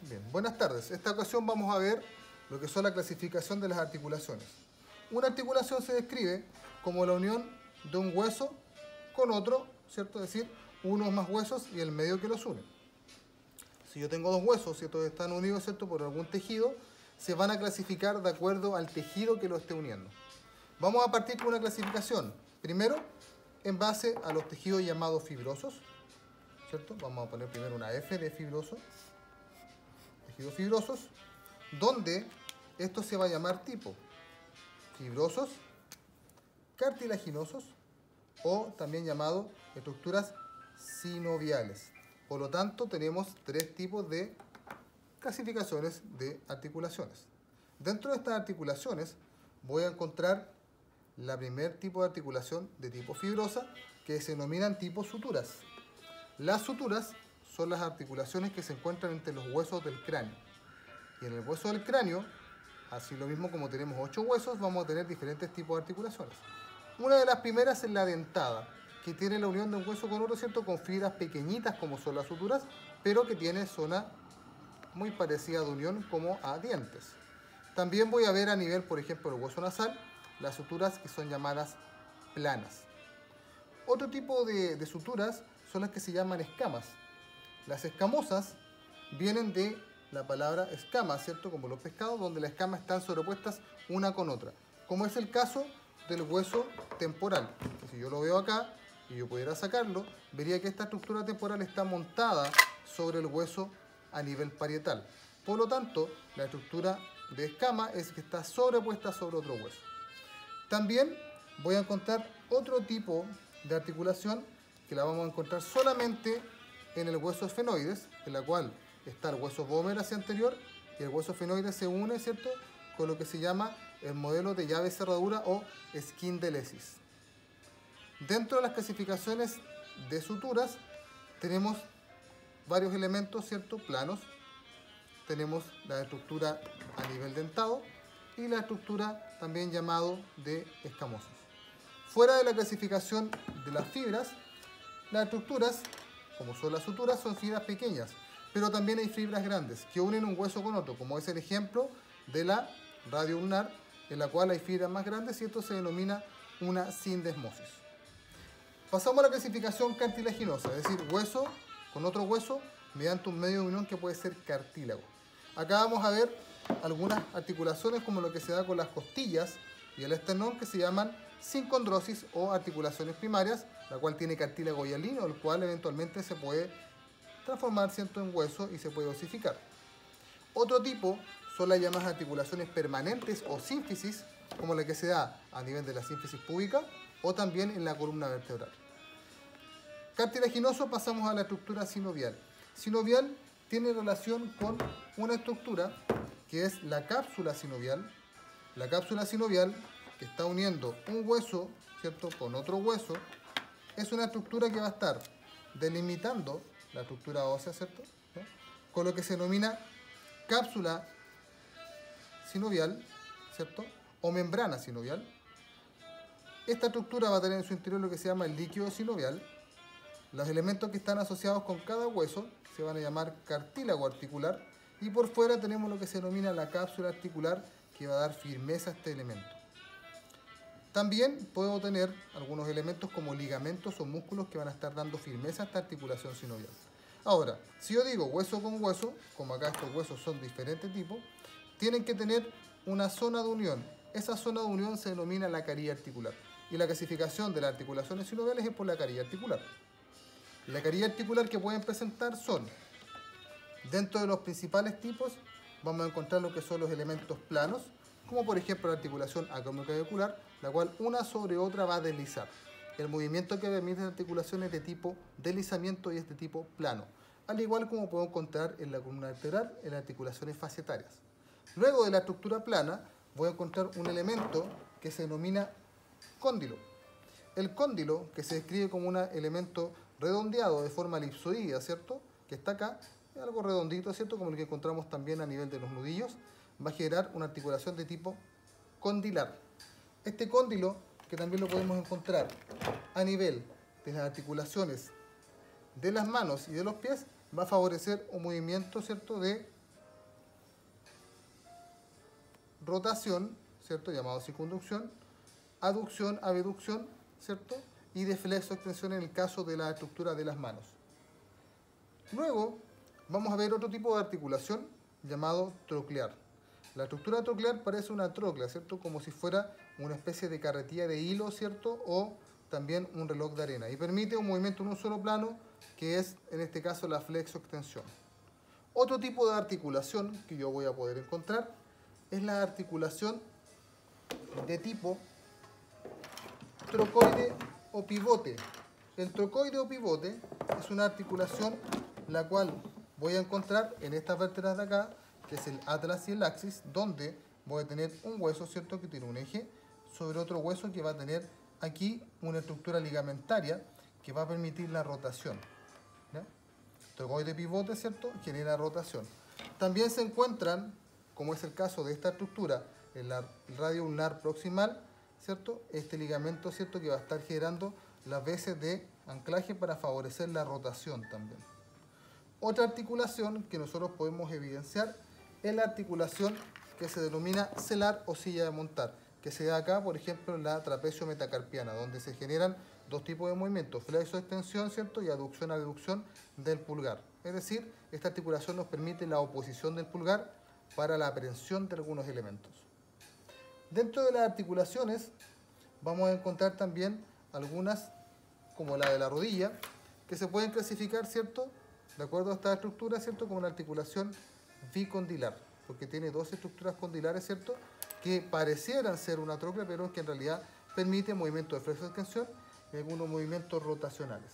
Bien, buenas tardes. Esta ocasión vamos a ver lo que son la clasificación de las articulaciones. Una articulación se describe como la unión de un hueso con otro, ¿cierto? Es decir, uno o más huesos y el medio que los une. Si yo tengo dos huesos, ¿cierto? Están unidos, ¿cierto? Por algún tejido, se van a clasificar de acuerdo al tejido que lo esté uniendo. Vamos a partir con una clasificación. Primero, en base a los tejidos llamados fibrosos, ¿cierto? Vamos a poner primero una F de fibroso. Tejidos fibrosos, donde esto se va a llamar tipo fibrosos, cartilaginosos o también llamado estructuras sinoviales. Por lo tanto, tenemos tres tipos de clasificaciones de articulaciones. Dentro de estas articulaciones voy a encontrar la primer tipo de articulación de tipo fibrosa, que se denominan tipos suturas. Las suturas son las articulaciones que se encuentran entre los huesos del cráneo. Y en el hueso del cráneo, así lo mismo como tenemos 8 huesos, vamos a tener diferentes tipos de articulaciones. Una de las primeras es la dentada, que tiene la unión de un hueso con otro, ¿cierto? Con fibras pequeñitas como son las suturas, pero que tiene zona muy parecida de unión como a dientes. También voy a ver a nivel, por ejemplo, del hueso nasal, las suturas que son llamadas planas. Otro tipo de suturas son las que se llaman escamas. Las escamosas vienen de la palabra escama, ¿cierto? Como los pescados, donde las escamas están sobrepuestas una con otra. Como es el caso del hueso temporal. Si yo lo veo acá y yo pudiera sacarlo, vería que esta estructura temporal está montada sobre el hueso a nivel parietal. Por lo tanto, la estructura de escama es que está sobrepuesta sobre otro hueso. También voy a encontrar otro tipo de articulación que la vamos a encontrar solamente en el hueso esfenoides, en la cual está el hueso vomer hacia anterior y el hueso esfenoide se une, ¿cierto?, con lo que se llama el modelo de llave cerradura o esquindelesis. Dentro de las clasificaciones de suturas tenemos varios elementos, ¿cierto?, planos. Tenemos la estructura a nivel dentado y la estructura también llamado de escamosos. Fuera de la clasificación de las fibras, las estructuras, como son las suturas, son fibras pequeñas, pero también hay fibras grandes que unen un hueso con otro, como es el ejemplo de la radio ulnar, en la cual hay fibras más grandes y esto se denomina una sindesmosis. Pasamos a la clasificación cartilaginosa, es decir, hueso con otro hueso mediante un medio de unión que puede ser cartílago. Acá vamos a ver algunas articulaciones como lo que se da con las costillas y el esternón, que se llaman sincondrosis o articulaciones primarias, la cual tiene cartílago hialino, el cual eventualmente se puede transformar, ¿cierto?, en hueso y se puede osificar. Otro tipo son las llamadas articulaciones permanentes o sínfisis, como la que se da a nivel de la sínfisis púbica o también en la columna vertebral. Cartilaginoso, pasamos a la estructura sinovial. Sinovial tiene relación con una estructura que es la cápsula sinovial. La cápsula sinovial, que está uniendo un hueso, ¿cierto?, con otro hueso, es una estructura que va a estar delimitando la estructura ósea, ¿cierto?, ¿no?, con lo que se denomina cápsula sinovial, ¿cierto?, o membrana sinovial. Esta estructura va a tener en su interior lo que se llama el líquido sinovial. Los elementos que están asociados con cada hueso se van a llamar cartílago articular y por fuera tenemos lo que se denomina la cápsula articular, que va a dar firmeza a este elemento. También puedo tener algunos elementos como ligamentos o músculos que van a estar dando firmeza a esta articulación sinovial. Ahora, si yo digo hueso con hueso, como acá estos huesos son de diferentes tipos, tienen que tener una zona de unión. Esa zona de unión se denomina la carilla articular. Y la clasificación de las articulaciones sinoviales es por la carilla articular. La carilla articular que pueden presentar son, dentro de los principales tipos, vamos a encontrar lo que son los elementos planos, como por ejemplo la articulación acromioclavicular, la cual una sobre otra va a deslizar. El movimiento que permite la articulación es de tipo deslizamiento y es de tipo plano, al igual como puedo encontrar en la columna vertebral en las articulaciones fascietarias. Luego de la estructura plana voy a encontrar un elemento que se denomina cóndilo. El cóndilo, que se describe como un elemento redondeado de forma elipsoidea, ¿cierto?, que está acá, es algo redondito, ¿cierto?, como el que encontramos también a nivel de los nudillos, va a generar una articulación de tipo condilar. Este cóndilo, que también lo podemos encontrar a nivel de las articulaciones de las manos y de los pies, va a favorecer un movimiento, ¿cierto?, de rotación, ¿cierto? Llamado circunducción, aducción, abducción, ¿cierto? Y de flexo-extensión en el caso de la estructura de las manos. Luego vamos a ver otro tipo de articulación llamado troclear. La estructura troclear parece una troclea, ¿cierto? Como si fuera una especie de carretilla de hilo, ¿cierto? O también un reloj de arena. Y permite un movimiento en un solo plano, que es en este caso la flexo-extensión. Otro tipo de articulación que yo voy a poder encontrar es la articulación de tipo trocoide o pivote. El trocoide o pivote es una articulación la cual voy a encontrar en estas vértebras de acá, que es el atlas y el axis, donde voy a tener un hueso, ¿cierto?, que tiene un eje sobre otro hueso que va a tener aquí una estructura ligamentaria que va a permitir la rotación. ¿Ya? Trocoide pivote, ¿cierto?, genera rotación. También se encuentran, como es el caso de esta estructura, el radio ulnar proximal, ¿cierto?, este ligamento, ¿cierto?, que va a estar generando las veces de anclaje para favorecer la rotación también. Otra articulación que nosotros podemos evidenciar es la articulación que se denomina celar o silla de montar, que se da acá, por ejemplo, en la trapecio metacarpiana, donde se generan dos tipos de movimientos, flexo-extensión, ¿cierto?, y aducción-abducción del pulgar. Es decir, esta articulación nos permite la oposición del pulgar para la aprehensión de algunos elementos. Dentro de las articulaciones vamos a encontrar también algunas, como la de la rodilla, que se pueden clasificar, ¿cierto?, de acuerdo a esta estructura, ¿cierto?, como una articulación bicondilar, porque tiene dos estructuras condilares, ¿cierto?, que parecieran ser una troclea, pero que en realidad permite movimientos de flexo-extensión y algunos movimientos rotacionales.